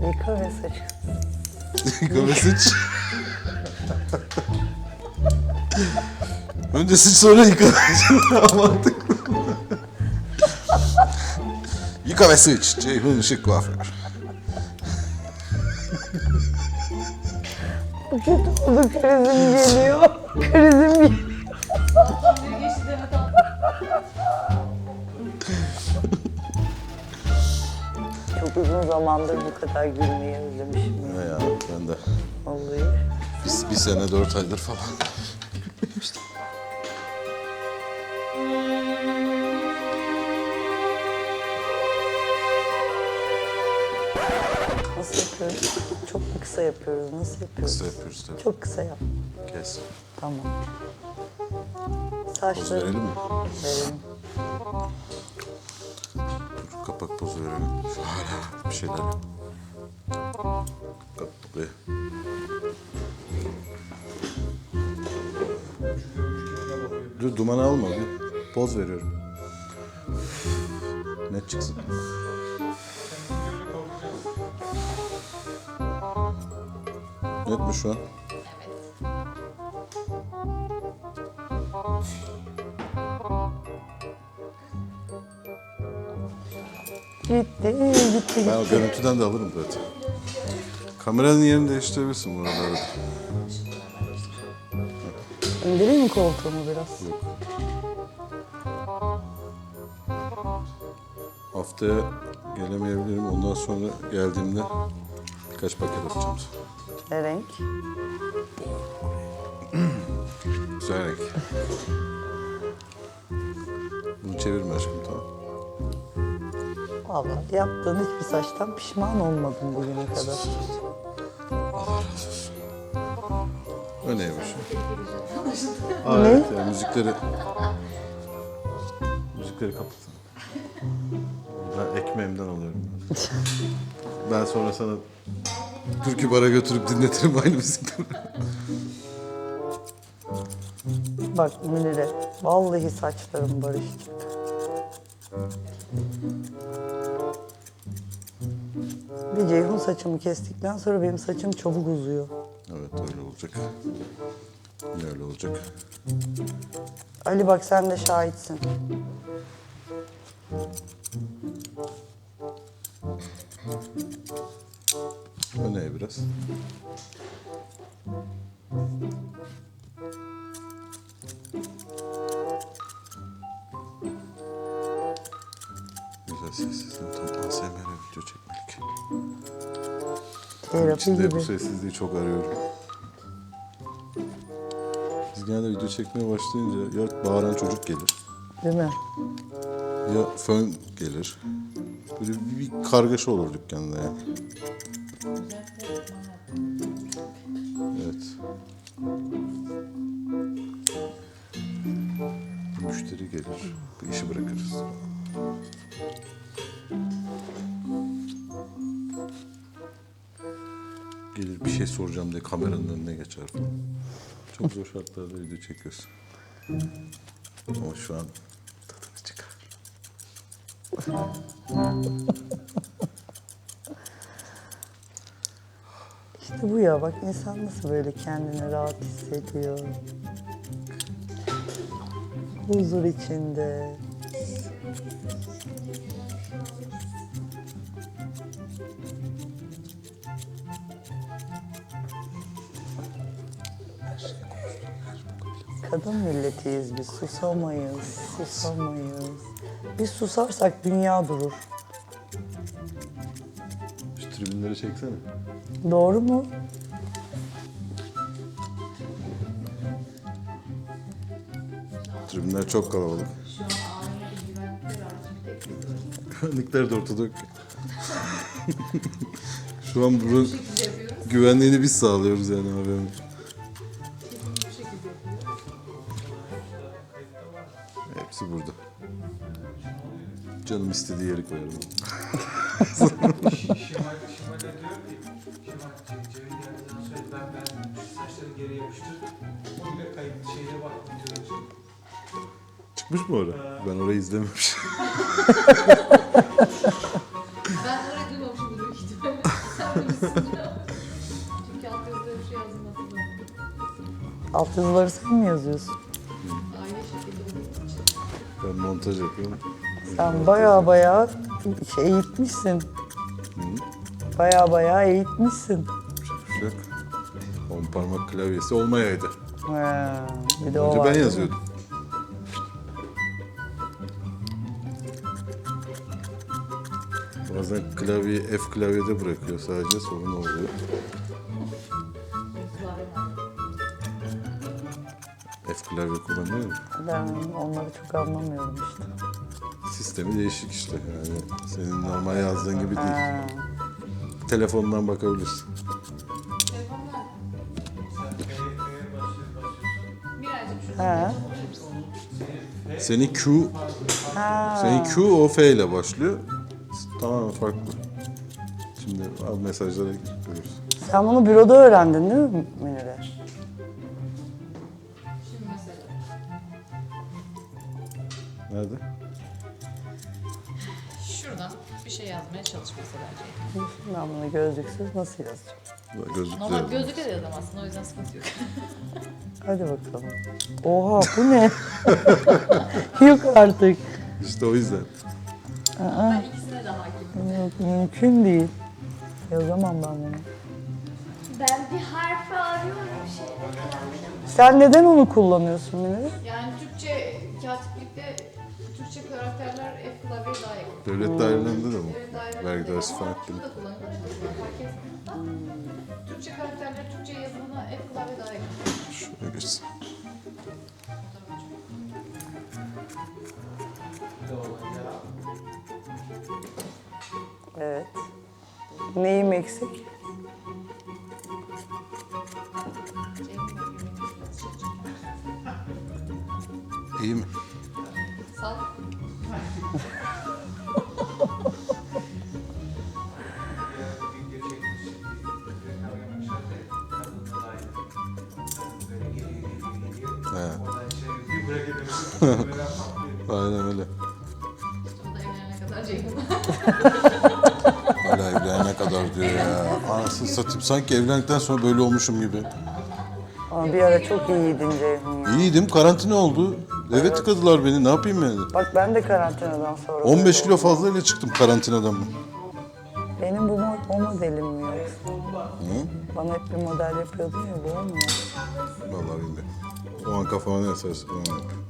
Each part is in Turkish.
Yıka ve saç. Yıka ve sıç. Önce sıç sonra yıka. Mantıklı. Yıka ve sıç. Ceyhun Işık Kuaför. Kötü oldu, krizim geliyor. Krizim geliyor. Çok uzun zamandır bu kadar gülmeyi özlemişim. Ya ben de. Vallahi. Bir sene 4 aydır falan. Nasıl yapıyoruz? Çok mu kısa yapıyoruz? Nasıl yapıyoruz? Kısa yapıyoruz tabii. Çok kısa yap. Kes. Tamam. Poz Saçları verelim mi? verelim. Dur kapak pozu verelim. Şöyle bir şeyler yap. Kapak buraya. Dur dumanı alma. Bir poz veriyorum. Net çıksın. Net mi şu an? Gitti. Ben o görüntüden de alırım zaten. Kameranın yerini değiştirebilirsin bu arada. İndireyim mi koltuğumu biraz? Yok. Haftaya gelemeyebilirim. Ondan sonra geldiğimde birkaç paket atacağım sana. Ne renk? Güzel renk. Bunu çevirme aşkım, tamam. Vallahi yaptığın hiçbir saçtan pişman olmadım bugüne kadar. Allah razı olsun. O neymiş? Evet, yani müzikleri kapatsana. Ben ekmeğimden alıyorum. Ben sonra sana türkü bara götürüp dinletirim aynı müzikleri. Bak Münir'e, vallahi saçlarım barışacak. Bir Ceyhun saçımı kestikten sonra benim saçım çabuk uzuyor. Evet, öyle olacak. Yine öyle olacak. Ali bak sen de şahitsin. Öne biraz. Güzel sessizliğim, tam ASMR video çekmelik. Terapi İçinde bu gibi. sessizliği çok arıyorum. Biz genelde video çekmeye başlayınca ya bağıran çocuk gelir, Değil mi? ya fön gelir. Böyle bir kargaşa olur dükkanda yani. Evet. Müşteri gelir, bu işi bırakırız. Gelir bir şey soracağım diye kameranın önüne geçer falan. Çok zor şartlarda video çekiyorsun. Ama şu an tadını çıkar. İşte bu ya, bak insan nasıl böyle kendini rahat hissediyor. Huzur içinde. Kadın milletiyiz biz, susamayız, susamayız. Biz susarsak dünya durur. Şu tribünleri çeksene. Doğru mu? Tribünler çok kalabalık. Güvenlikler de ortada yok. Şu an buranın güvenliğini biz sağlıyoruz yani haberim. Hepsi burada. Canım istediği yeri koyarım. Şimal'e diyor ki, Şimal Cem'in geldiğinden sonra ben saçları geri yapıştırdım. O bile kayıt şeyde var. Çıkmış mı oraya? Ben orayı izlememişim. Ben oraya duymamışım büyük ihtimalle. Sen Çünkü alt yazıda bir şey yazdığını hatırlamıyorum. Alt yazıları sen mi yazıyorsun? Aynı şekilde olduğu için. Ben montaj yapıyorum. Sen baya eğitmişsin. Baya eğitmişsin. Bir şey yok. 10 parmak klavyesi olmayaydı. Ha, bir de o Önce var, ben değil mi? yazıyordum. Bazen klavyeyi F klavyede bırakıyor sadece, sorun oluyor. Benim klavyem var. F klavye kullanıyor mu? Ben onları çok anlamıyorum işte. Sistemi değişik işte, yani senin normal yazdığın gibi değil. Ha, Telefondan bakabilirsin. Telefonda Sen F'ye basıyorsun. Miraycığım şurada. ha, Senin Q, ha. senin Q o F ile başlıyor. Tamamen farklı. Şimdi al mesajlara görürsün. Sen bunu büroda öğrendin değil mi Münir'e? Şimdi mesela. Nerede? Şuradan bir şey yazmaya çalış mesela. Ben bunu gözlüksüz nasıl yazacağım? Gözlükle Normal yazdım. gözlükle de yazamazsın, o yüzden sıkıntı yok. Hadi bakalım. Oha bu ne? Yok artık. İşte o yüzden. Ben ikisine de hakimim. Yok, mümkün değil. Yazamam ben bunu. Ben bir harfi arıyorum şeyde. Sen neden onu kullanıyorsun Münir? Yani Türkçe katiplikte Türkçe karakterler F klavyeye daha yakın. Devlet dairelerinde de mi? Evet, daire. Vergi dairesi Ama farklı. şunu da kullanılır, bunu da kullanılır, fark etmiyor da. Türkçe karakterler Türkçe yazımına F klavye daha yakın. Şöyle geçsin. Bir de olan ya. Evet. Neyim eksik? İyi mi? Sal. Bir video çekmiş. Reklam yapmışlar da kadınla da aynı. Kadın böyle geliyor. He. Oradan şey bir bırakabiliyorsun. Böyle patlıyor. Aynen öyle. O da evlenene kadar Ceyhun. Hala evlenene kadar diyor ya. Anasını satayım. Sanki evlendikten sonra böyle olmuşum gibi. Ama bir ara çok iyiydin Ceyhun ya. İyiydim, karantina oldu. Eve tıkadılar beni, ne yapayım yani? Bak ben de karantinadan sonra... 15 kilo fazlayla çıktım karantinadan ben. Benim bu o modelim mi yoksa? Bana hep bir model yapıyordun ya, bu o mu? Vallahi bilmiyorum. O an kafama ne eserse onu yapıyorum.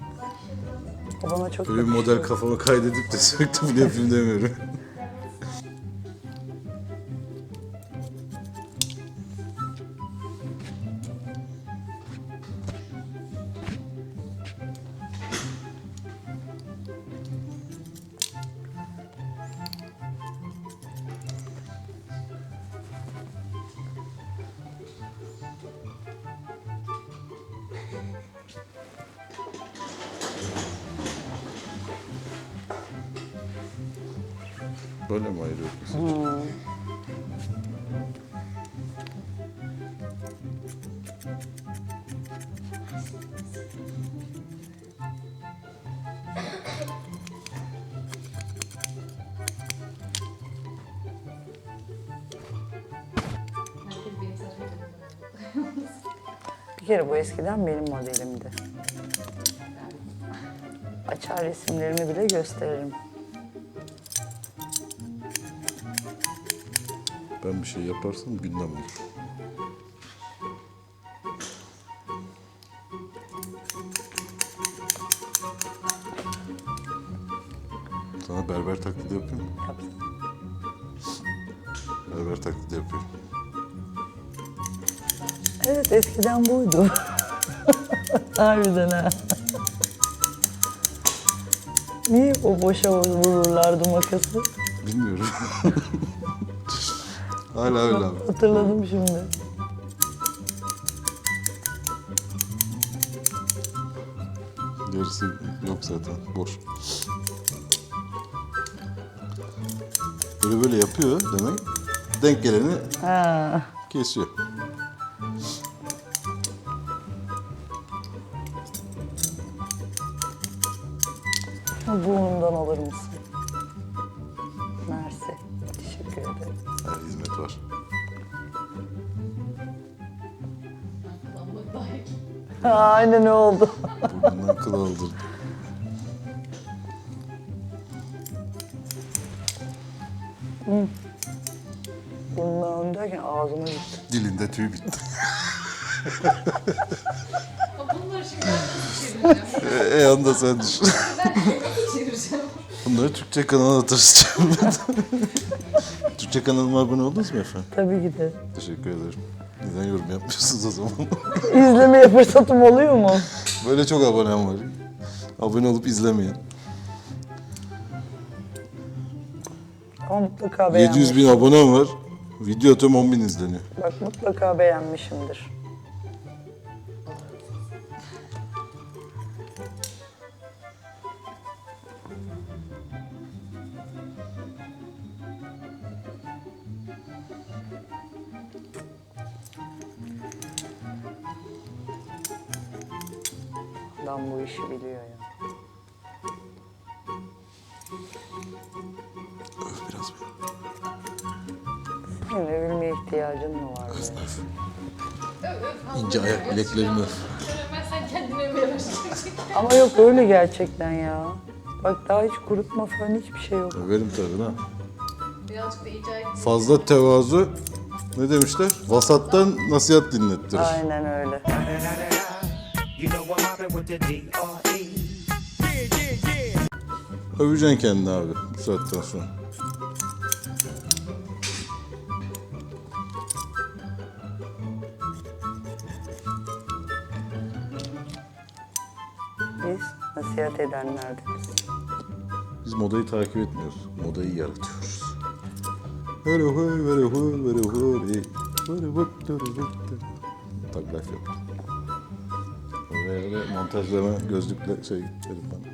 O bana çok Böyle bir yakışıyor. model kafama kaydedip de sürekli bunu yapayım demiyorum. Böyle mi ayırıyorsun? Herkes benim saçma takımda. Bir kere bu eskiden benim modelimdi. Açar resimlerimi bile gösteririm. Ben bir şey yaparsam gündem olur. Sana berber taklidi yapayım mı? Yapsın. Berber taklidi yapıyorum. Evet eskiden buydu. Harbiden ha. Niye o boşa vururlardı makası? Bilmiyorum. Hala öyle abi. Hatırladım şimdi. Yarısı yok zaten, boş. Böyle yapıyor demek. Denk geleni Ha. kesiyor. Burnumdan alır mısın? Mersi. Teşekkür ederim. Her hizmet var. Aynen ne oldu? Burnundan kıl aldırdı. Bundan derken ağzıma gitti. Dilinde tüy bitti. Bunları şimdi ben nasıl çevireceğim? Anda sen düşün. Ben nasıl çevireceğim? Bunları Türkçe kanala atarız. Türkçe kanalıma abone oldunuz mu efendim? Tabii ki de. Teşekkür ederim. Neden yorum yapmıyorsunuz o zaman? İzlemeye fırsatım oluyor mu? Böyle çok abonem var. Abone olup izlemeyin. Ama mutlaka beğenmiş. 700 bin abonem var. Video atıyorum 10 bin izleniyor. Bak mutlaka beğenmişimdir. Adam bu işi biliyor ya. Öf biraz be. Senin övülmeye ihtiyacın mı var? Be? İnce ayak bileklerimi öf. Ben sen kendine mi yavaşlayacaksın? Ama yok öyle gerçekten ya. Bak daha hiç kurutma falan hiçbir şey yok. Överim tabii ha. Birazcık da icayet. Fazla tevazu ne demişler? Vasattan nasihat dinlettirir. Aynen öyle. You know I'm mobbing with the D.R.E. Öveceksin kendini abi bu saatten sonra. Biz nasihat edenlerdeniz. Biz modayı takip etmiyoruz. Modayı yaratıyoruz. Böyle huy, böyle huy, böyle huy. Böyle bak, böyle bak. Tag life yaptım. Oraya da montajlama gözlükle şey dedim bana.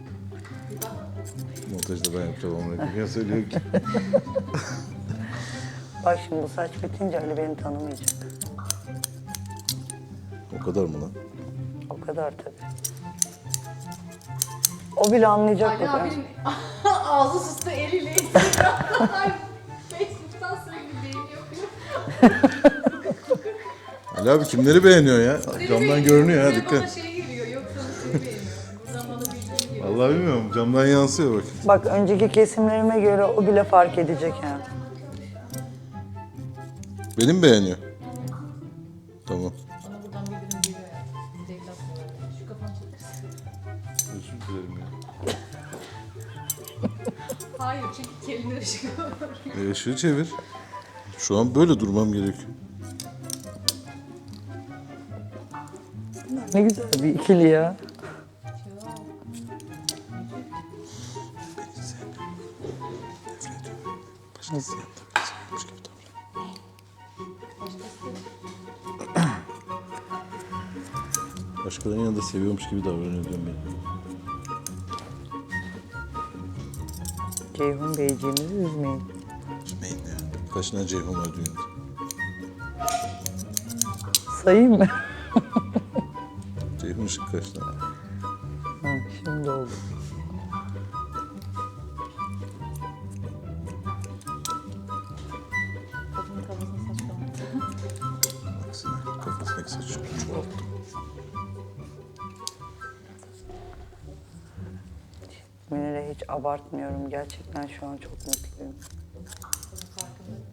Montajda ben yapacağım onu. Kim söylüyor ki? Bak şimdi bu saç bitince Ali beni tanımayacak. O kadar mı lan? O kadar tabii. O bile anlayacak Ali bu kadar. abinin ağzı sustu eliyle Ay, Facebook'tan sürekli beğeni yapıyor. Ali abi kimleri beğeniyor ya? Camdan görünüyor ha Buraya Bana dikkat. şey geliyor yoksa seni beğeniyor. Buradan bana bildiğin gibi. Vallahi bilmiyorum camdan yansıyor bak. Bak önceki kesimlerime göre o bile fark edecek yani. Benim beğeniyor. Tamam. Bana buradan bildirim geliyor ya. Devlet olarak. Şu kafanı çekirsin. Özür dilerim ya. Hayır çünkü kelime ışık var. Işığı çevir. Şu an böyle durmam gerekiyor. Ne güzel bir ikili ya. Beni sevmiyor. Nefret ediyor. Başkası yanında beni seviyormuş gibi davranıyor. Başkalarının yanında seviyormuş gibi davranıyor diyorum ben. Ceyhun Beyciğimizi üzmeyin. Üzmeyin ya. Kaç tane Ceyhun var dünyada? Sayayım mı? Ceyhun ışık kaç tane? Ha, şimdi oldu. Kadının kafasına saç kalmadı. Baksana kafasındaki saçı çoğalttım. Münir'e hiç abartmıyorum. Gerçekten şu an çok mutluyum. Farkındayım.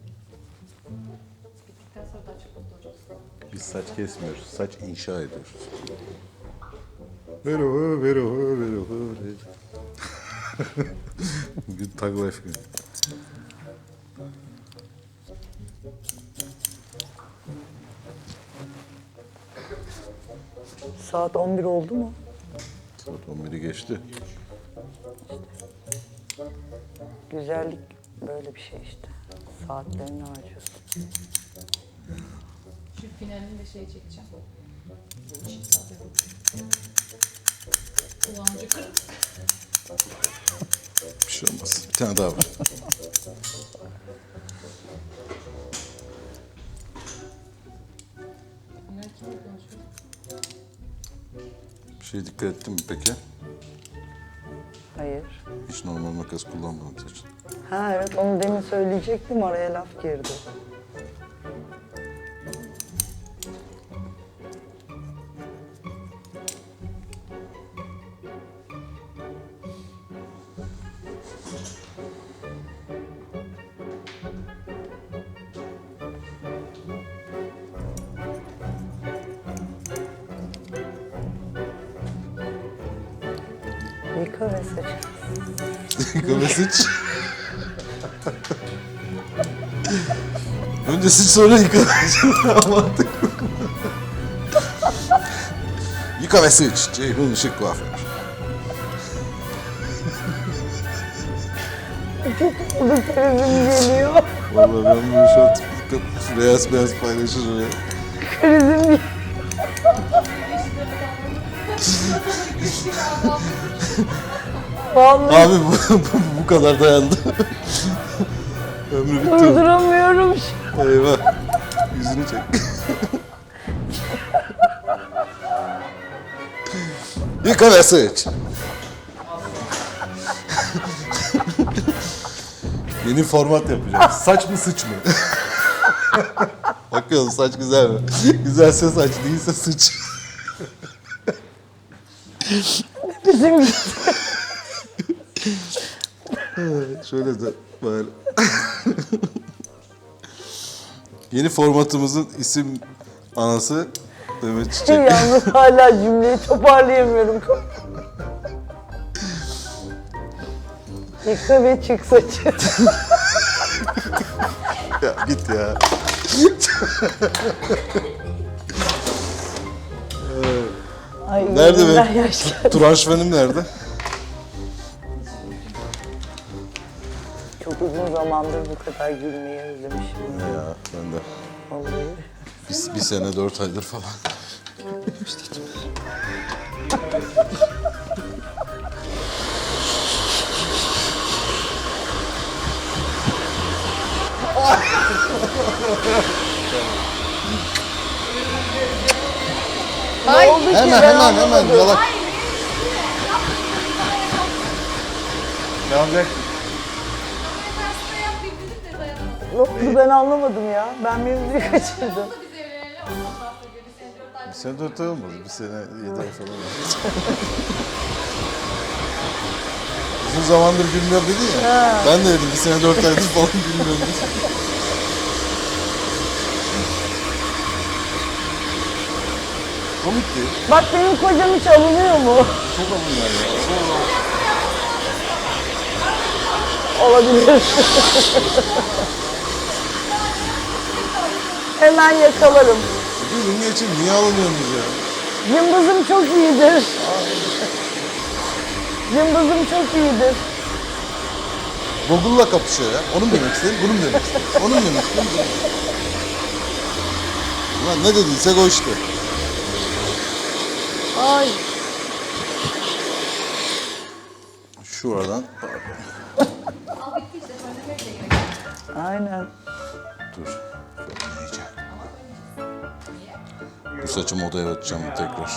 Bittikten sonra daha çok mutlu olacaksın. Biz saç kesmiyoruz, saç inşa ediyoruz. Merhaba, merhaba, merhaba. Bugün Tag Life günü. Saat 11 oldu mu? Saat 11'i geçti. Güzellik böyle bir şey işte. Saatlerini harcıyorsun. Şu finalini de şey çekeceğim. Bu çift saat yapalım. Kulağımcı kırık. Bir şey olmaz. Bir tane daha var. Bunlar kimle konuşuyor? Bir şey dikkat ettin mi peki? Hayır. Hiç normal makas kullanmadım saçın. Ha evet onu demin söyleyecektim araya laf girdi. Yıka ve sıç. Yıka ve sıç. Önce sıç sonra yıka. Anlattık. Yıka ve sıç. Ceyhun Işık Kuaför. Bu krizim geliyor. Vallahi ben bu şu an beyaz beyaz paylaşırım ya. Krizim geliyor. Vallahi Abi bu kadar dayandı. Ömrü bitti. durduramıyorum. Eyvah. Yüzünü çek. Yıka ve sıç. Yeni format yapacağız. Saç mı sıç mı? Bakıyorum saç güzel mi? Güzelse saç, değilse sıç. Bizim Şöyle de böyle. Yeni formatımızın isim anası Demet Çiçek. yalnız hala cümleyi toparlayamıyorum. Yıka ve çık saçı. Ya git ya. Ay, Nerede gözümden be? yaş geldi. Turanşvenim nerede? Çok uzun zamandır bu kadar gülmeyi özlemişim. Ya ben de. Vallahi. Bir sene 4 aydır falan. Ne oldu ki ben Hemen anlamadım. yalak. Ne olacak? Tersine yapayım dedim de dayanamadım. Ne oldu ben anlamadım ya. Ben mevzuyu kaçırdım. Biz evlenelim ondan sonra geri seni 4 ay. Bir sene 4 ay olmadı. Bir sene 7 ay falan oldu. Uzun zamandır gülmüyor dedin ya. Ben de dedim bir sene 4 aydır falan gülmüyorum dedim. Komikti. Bak benim kocam hiç alınıyor mu? Çok alınlar ya. Olabilir. Hemen yakalarım. Gülün geçin niye alınıyorsunuz ya? Cımbızım çok iyidir. Cımbızım çok iyidir. Google'la kapışıyor ya. Onu mu demek istedin, bunu mu demek istedin? Onu mu demek istedin? Ulan ne dediysek o işte. Ay. Şuradan. Al bitti işte söylemeye bile gerek yok. Aynen. Dur. Fönleyeceğim. Bu saçı modaya atacağım tekrar.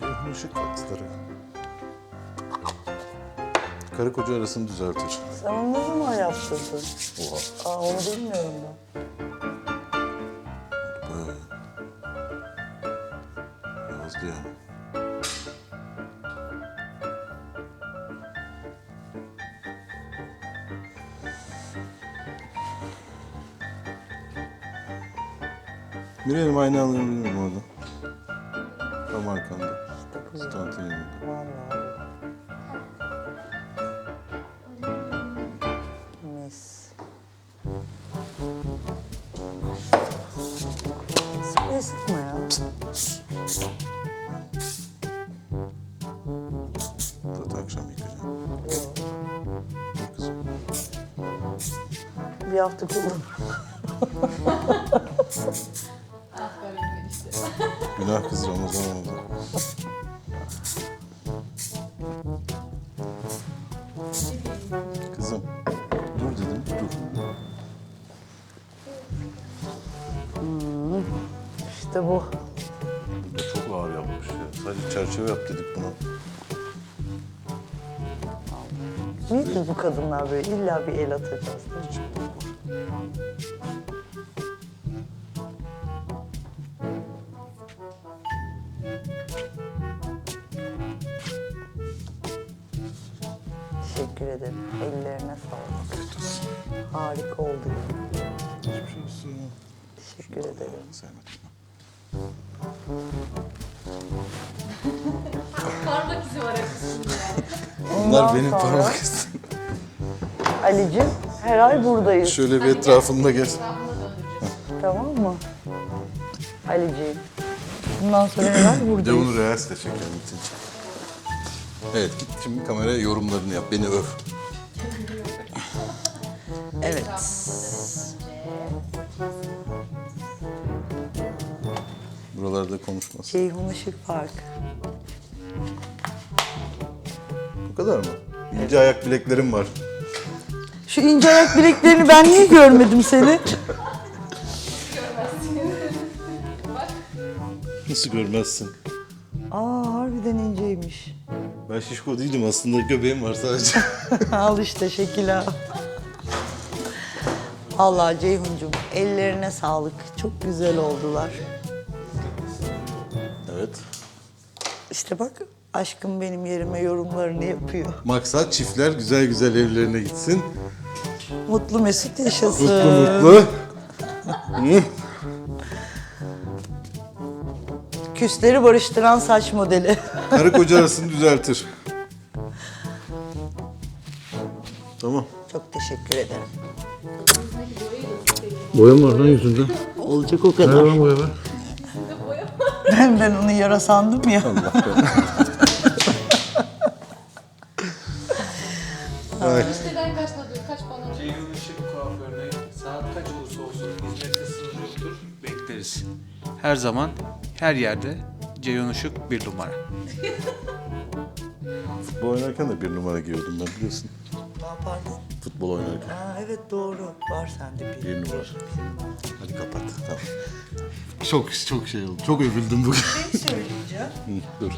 Ceyhun Işık faksları. Karı koca arasını düzeltir. Sen onu ne zaman yaptırdın? Oha. Aa onu bilmiyorum ben. Böyle. Yazdı ya. Mirelim aynı alabilirim orada. Tam arkanda. Stantın yanında. Vallahi. Mis. Sprey sıkma ya. Zaten akşam yıkayacağım. Dur kızım. Bir hafta kullan. Aferin işte. Günah kız Ramazan oldu. Kızım. Dur dedim. Dur. İşte bu. Bu da çok ağır yapmış ya. Sadece çerçeve yap dedik buna. Niye biz bu kadınlar böyle illa bir el atacağız? Teşekkür ederim. Ellerine sağlık. Harika oldu. Hiçbir şey olsun. Teşekkür ederim. Sevmedim. Parmak izi var hep üstünde. Bunlar benim sonra- parmak izim. Ali'cim her ay buradayız. Şöyle bir etrafında gez. Etrafına döndüreceğiz. Tamam mı? Ali'ciğim. Bundan sonra her ay Bir de buradayız. bunu reels de çekelim Metin'ciğim. Evet git şimdi kameraya yorumlarını yap. Beni öv. Evet. Buralarda konuşmasın. Ceyhun Işık Park. Bu kadar mı? İnce ayak bileklerim var. Şu ince ayak bileklerini ben niye görmedim seni? Nasıl görmezsin? Aa harbiden inceymiş. Ben şişko değilim aslında. Göbeğim var sadece. Al işte şekil ha. Allah Ceyhun'cum ellerine sağlık. Çok güzel oldular. Evet. İşte bak aşkım benim yerime yorumlarını yapıyor. Maksat çiftler güzel güzel evlerine gitsin. Mutlu mesut yaşasın. Mutlu mutlu. Hı. Küsleri barıştıran saç modeli. Karı koca arasını düzeltir. Tamam. Çok teşekkür ederim. Boyam var lan yüzünde. Olacak o kadar. boya var. Ben onu yara sandım ya. Siteden kaçmadı, kaç bana. Ceyhun Işık kuaförüne saat kaç olursa olsun hizmette sınır yoktur. Bekleriz. Her zaman, her yerde Ceyhun Işık 1 numara. Futbol oynarken de 1 numara giyiyordum ben biliyorsun. Ne yapardın? Futbol oynarken Aa, evet doğru. Var sende bir. 1 numara. Hadi kapat. Tamam. Çok şey oldu. Çok övüldüm bugün. Bir şey söyleyeceğim. Hı, dur.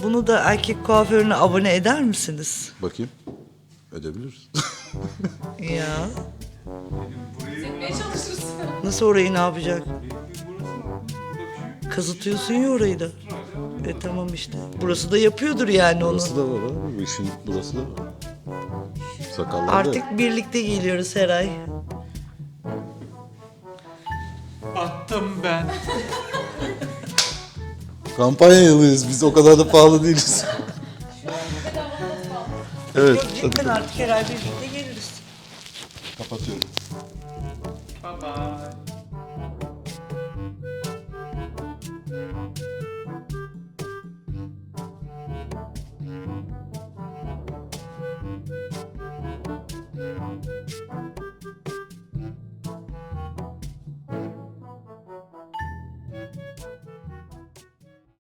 Bunu da erkek kuaförüne abone eder misiniz? Bakayım. Ödebiliriz. Ya. Etmeye çalışırsın. Nasıl orayı ne yapacak? Kazıtıyorsun ya orayı da. Tamam işte. Burası da yapıyordur yani onu. Burası da var abi. Bu işin burası da var. Sakallar da. Artık birlikte geliyoruz her ay. Attım ben. Kampanya yılıyız biz. O kadar da pahalı değiliz. Evet. Hadi Cidden artık her ay birlikte geliriz. kapatıyorum. Bye bye.